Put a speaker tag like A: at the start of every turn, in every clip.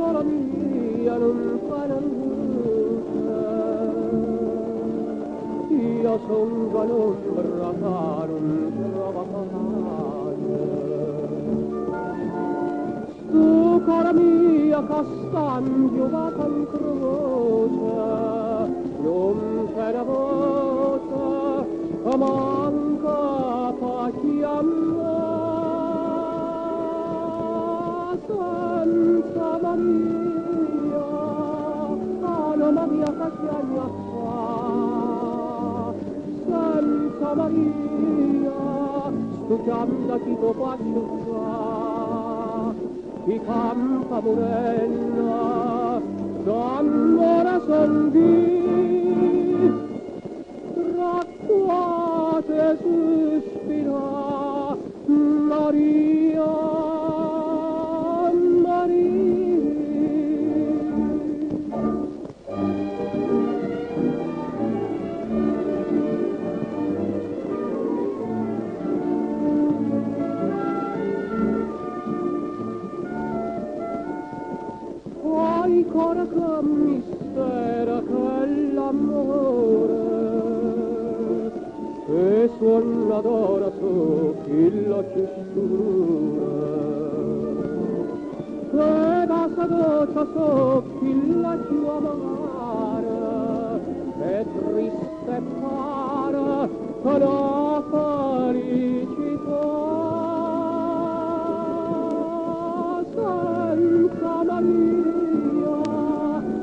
A: parola mia non fa luce. Io son un'ombra che non trova pace. Stu cara mia che stan giovata in croce, non c'è una voce che manca pa chiamare. Santa Maria, Anima mia che chiama fa. Santa Maria, stu chiama chi tu faccio fa. Chi campa morena, d'amore son di, tra quate sospira Maria. Poi ancora che mi spera che l'amore che suona d'ora sotto la cestura, che da sa doccia sotto la più amare, e triste pare che la felicità. Santa Maria,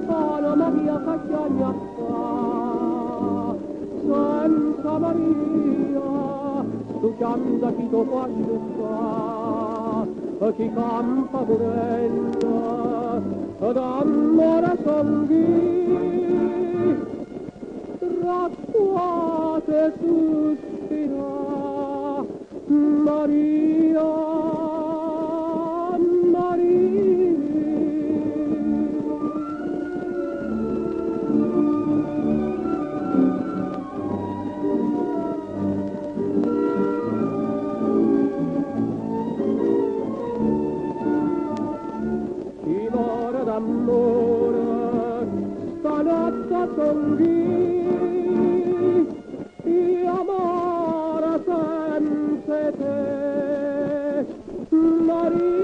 A: Anima mia che chiama fa. Santa Maria, tu chiama chi tu faccio fa. Chi campa morenda, d'amore son di, tra quate sospira Maria. Chi muore d'amore, stanotte son lì, io amore senza te, Maria.